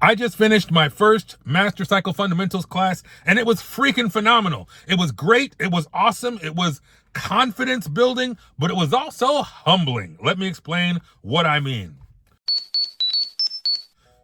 I just finished my first Master Cycle Fundamentals class, and it was freaking phenomenal. It was great. It was awesome. It was confidence building, but it was also humbling. Let me explain what I mean.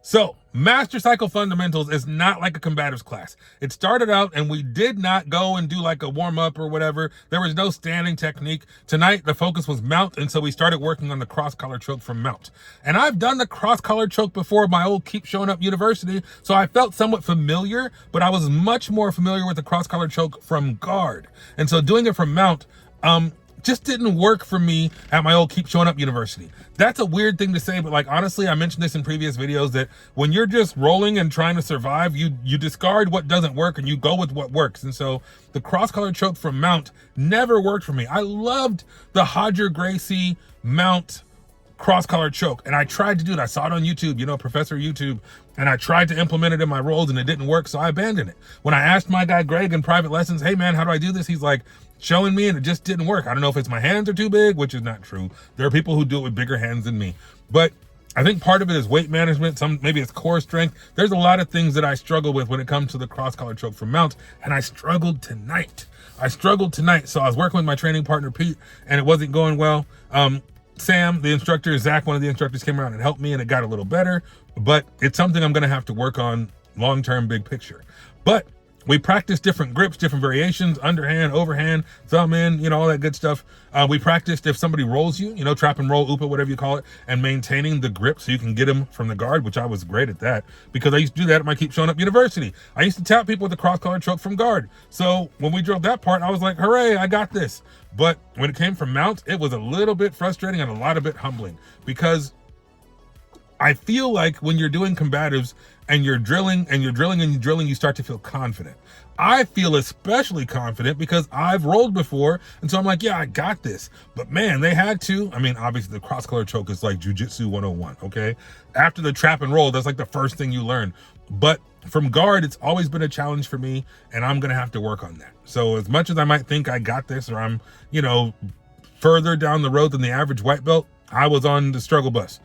So, Master Cycle Fundamentals is not like a combatives class. It started out and we did not go and do like a warm-up or whatever. There was no standing technique. Tonight, the focus was mount, and so we started working on the cross-collar choke from mount. And I've done the cross-collar choke before at my old Keep Showing Up University, so I felt somewhat familiar, but I was much more familiar with the cross-collar choke from guard. And so doing it from mount, just didn't work for me at my old Keep Showing Up University. That's a weird thing to say, but like honestly, I mentioned this in previous videos that when you're just rolling and trying to survive, you discard what doesn't work and you go with what works. And so the cross-collar choke from mount never worked for me. I loved the Gracie mount cross-collar choke, and I tried to do it. I saw it on YouTube, you know, Professor YouTube, and I tried to implement it in my rolls and it didn't work, so I abandoned it. When I asked my guy Greg in private lessons, hey man, how do I do this? He's like, showing me, and it just didn't work. I don't know if it's my hands are too big, which is not true. There are people who do it with bigger hands than me. But I think part of it is weight management. Maybe it's core strength. There's a lot of things that I struggle with when it comes to the cross-collar choke from mount, and I struggled tonight. So I was working with my training partner, Pete, and it wasn't going well. Sam, the instructor, Zach, one of the instructors, came around and helped me, and it got a little better. But it's something I'm going to have to work on long-term, big picture. But we practice different grips, different variations, underhand, overhand, thumb in, you know, all that good stuff. We practiced if somebody rolls you, you know, trap and roll, upa, whatever you call it, and maintaining the grip so you can get them from the guard, which I was great at that because I used to do that at my Keep Showing Up University. I used to tap people with the cross-collar choke from guard. So when we drilled that part, I was like, hooray, I got this. But when it came from mount, it was a little bit frustrating and a lot of bit humbling because I feel like when you're doing combatives and you're drilling and you're drilling and you're drilling, you start to feel confident. I feel especially confident because I've rolled before. And so I'm like, yeah, I got this. But man, they had to. I mean, obviously the cross-collar choke is like Jiu-Jitsu 101, okay? After the trap and roll, that's like the first thing you learn. But from guard, it's always been a challenge for me, and I'm going to have to work on that. So as much as I might think I got this, or I'm, you know, further down the road than the average white belt, I was on the struggle bus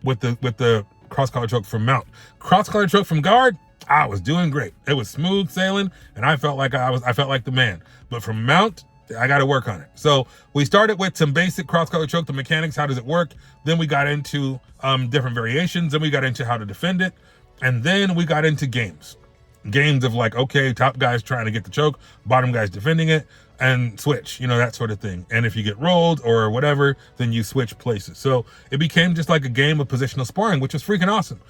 with the cross-collar choke from mount. Cross-collar choke from guard, I was doing great. It was smooth sailing, and I felt like I felt like the man. But from mount, I got to work on it. So we started with some basic cross-collar choke, the mechanics, how does it work? Then we got into different variations. Then we got into how to defend it. And then we got into games of like, okay, top guy's trying to get the choke, bottom guy's defending it, and switch, you know, that sort of thing. And if you get rolled or whatever, then you switch places. So it became just like a game of positional sparring, which was freaking awesome.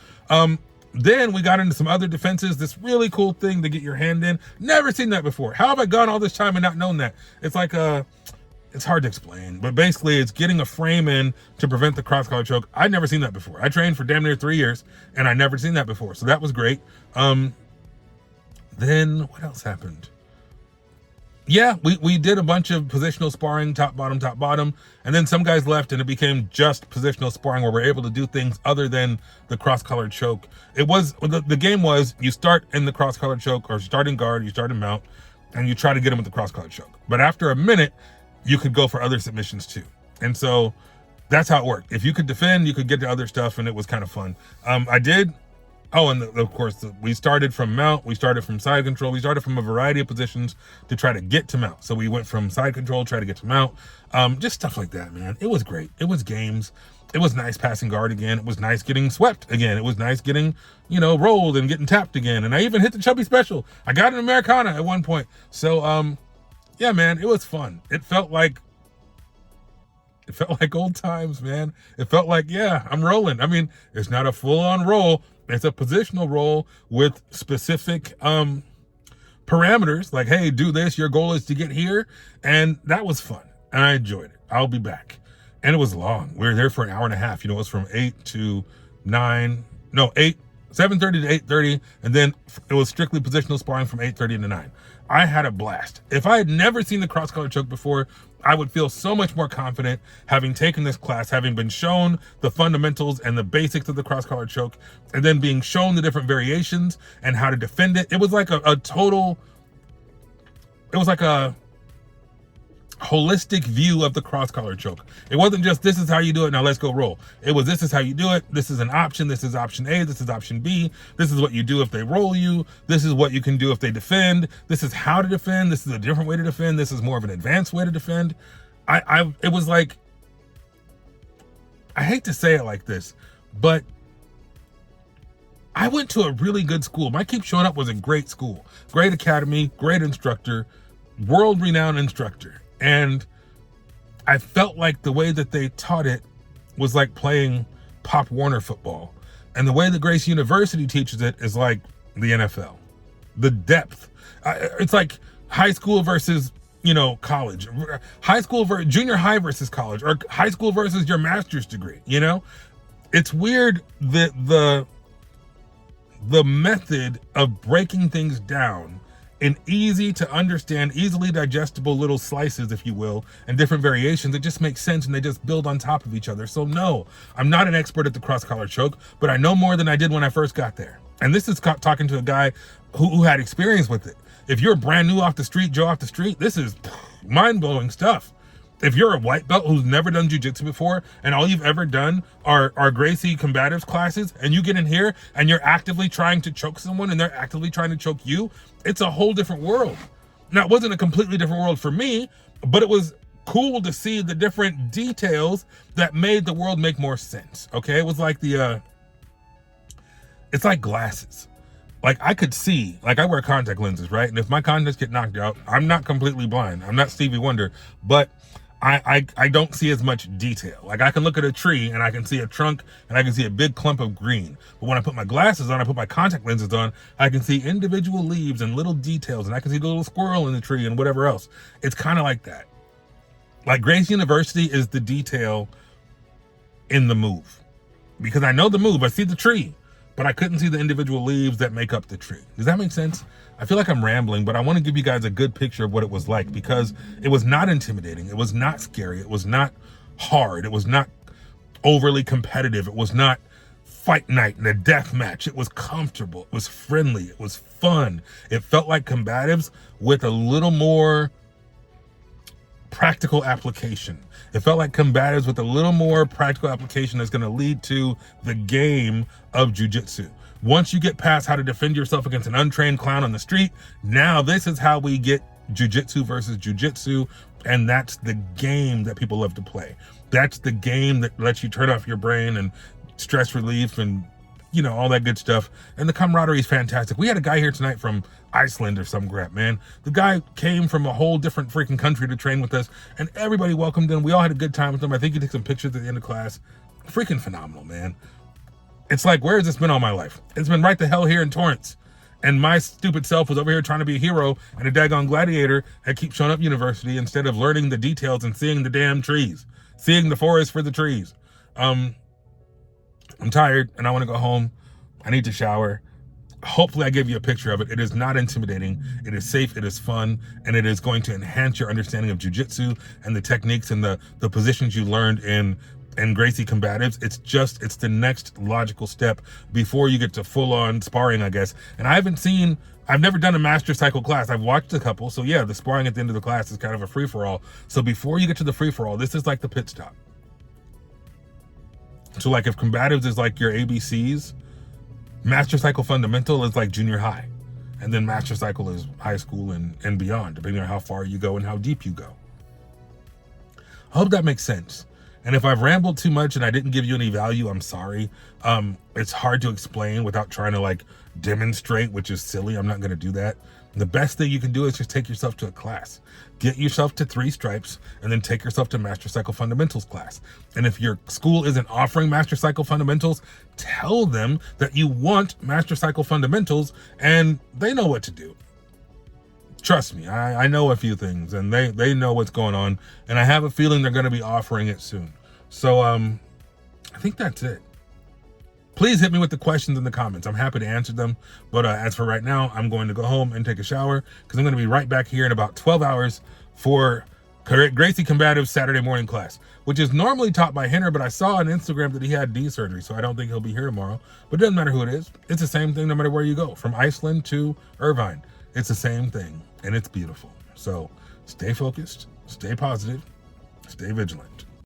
Then we got into some other defenses, this really cool thing to get your hand in. Never seen that before. How have I gone all this time and not known that? It's like it's hard to explain, but basically it's getting a frame in to prevent the cross-collar choke. I'd never seen that before. I trained for damn near 3 years and I never seen that before. So that was great. Then what else happened? Yeah, we did a bunch of positional sparring, top, bottom. And then some guys left and it became just positional sparring where we're able to do things other than the cross-collar choke. It was, the game was you start in the cross-collar choke or start in guard, you start in mount, and you try to get them with the cross-collar choke. But after a minute, you could go for other submissions too. And so that's how it worked. If you could defend, you could get to other stuff, and it was kind of fun. I did. Oh, and of course, we started from mount, we started from side control, we started from a variety of positions to try to get to mount. So we went from side control, try to get to mount, just stuff like that, man. It was great. It was games. It was nice passing guard again. It was nice getting swept again. It was nice getting, you know, rolled and getting tapped again. And I even hit the chubby special. I got an Americana at one point. So, yeah, man, it was fun. It felt like old times, man. It felt like, yeah, I'm rolling. I mean, it's not a full-on roll. It's a positional roll with specific parameters. Like, hey, do this. Your goal is to get here. And that was fun. And I enjoyed it. I'll be back. And it was long. We were there for an hour and a half. You know, it was from 7:30 to 8:30. And then it was strictly positional sparring from 8:30 to 9. I had a blast. If I had never seen the cross-collar choke before, I would feel so much more confident having taken this class, having been shown the fundamentals and the basics of the cross-collar choke, and then being shown the different variations and how to defend it. It was like a holistic view of the cross collar choke. It wasn't just this is how you do it, now let's go roll. It was this is how you do it, this is an option, this is option A, this is option B, this is what you do if they roll you, this is what you can do if they defend, this is how to defend, this is a different way to defend, this is more of an advanced way to defend. It was like, I hate to say it like this, but I went to a really good school. My Keep Showing Up was a great school, great academy, great instructor, world-renowned instructor. And I felt like the way that they taught it was like playing Pop Warner football. And the way that Gracie University teaches it is like the NFL. The depth. It's like high school versus, college. High school versus junior high versus college, or high school versus your master's degree, It's weird that the method of breaking things down in easy to understand, easily digestible little slices, if you will, and different variations, it just makes sense and they just build on top of each other. So no, I'm not an expert at the cross collar choke, but I know more than I did when I first got there. And this is talking to a guy who had experience with it. If you're brand new off the street, Joe off the street, this is mind-blowing stuff. If you're a white belt who's never done jiu-jitsu before and all you've ever done are Gracie Combatives classes, and you get in here and you're actively trying to choke someone and they're actively trying to choke you, it's a whole different world. Now, it wasn't a completely different world for me, but it was cool to see the different details that made the world make more sense, okay? It was like it's like glasses. Like I could see, like I wear contact lenses, right? And if my contacts get knocked out, I'm not completely blind. I'm not Stevie Wonder, but I don't see as much detail. Like I can look at a tree and I can see a trunk and I can see a big clump of green. But when I put my glasses on, I put my contact lenses on, I can see individual leaves and little details, and I can see the little squirrel in the tree and whatever else. It's kind of like that. Like Gracie University is the detail in the move. Because I know the move, I see the tree, but I couldn't see the individual leaves that make up the tree. Does that make sense? I feel like I'm rambling, but I want to give you guys a good picture of what it was like, because it was not intimidating. It was not scary. It was not hard. It was not overly competitive. It was not fight night and a death match. It was comfortable. It was friendly. It was fun. It felt like Combatives with a little more practical application. It felt like Combatives with a little more practical application that's going to lead to the game of jiu-jitsu. Once you get past how to defend yourself against an untrained clown on the street, now this is how we get jiu-jitsu versus jiu-jitsu, and that's the game that people love to play. That's the game that lets you turn off your brain and stress relief and, all that good stuff. And the camaraderie is fantastic. We had a guy here tonight from Iceland or some crap, man. The guy came from a whole different freaking country to train with us, and everybody welcomed him. We all had a good time with him. I think he took some pictures at the end of class. Freaking phenomenal, man. It's like, where has this been all my life? It's been right the hell here in Torrance. And my stupid self was over here trying to be a hero and a daggone gladiator at Keep Showing Up University instead of learning the details and seeing the damn trees, seeing the forest for the trees. I'm tired and I want to go home. I need to shower. Hopefully I gave you a picture of it. It is not intimidating. It is safe. It is fun. And it is going to enhance your understanding of jiu-jitsu and the techniques and the positions you learned in Gracie Combatives. It's the next logical step before you get to full-on sparring, I guess. And I've never done a master cycle class. I've watched a couple. So yeah, the sparring at the end of the class is kind of a free-for-all. So before you get to the free-for-all, this is like the pit stop. So like if Combatives is like your ABCs, Master Cycle Fundamental is like junior high. And then Master Cycle is high school and beyond, depending on how far you go and how deep you go. I hope that makes sense. And if I've rambled too much and I didn't give you any value, I'm sorry. It's hard to explain without trying to like demonstrate, which is silly. I'm not going to do that. The best thing you can do is just take yourself to a class. Get yourself to 3 stripes and then take yourself to Master Cycle Fundamentals class. And if your school isn't offering Master Cycle Fundamentals, tell them that you want Master Cycle Fundamentals and they know what to do. Trust me, I know a few things and they know what's going on, and I have a feeling they're going to be offering it soon. So I think that's it. Please hit me with the questions in the comments. I'm happy to answer them. But as for right now, I'm going to go home and take a shower because I'm going to be right back here in about 12 hours for Gracie Combatives Saturday morning class, which is normally taught by Henner, but I saw on Instagram that he had knee surgery, so I don't think he'll be here tomorrow. But it doesn't matter who it is. It's the same thing no matter where you go, from Iceland to Irvine. It's the same thing, and it's beautiful. So stay focused, Stay positive. Stay vigilant.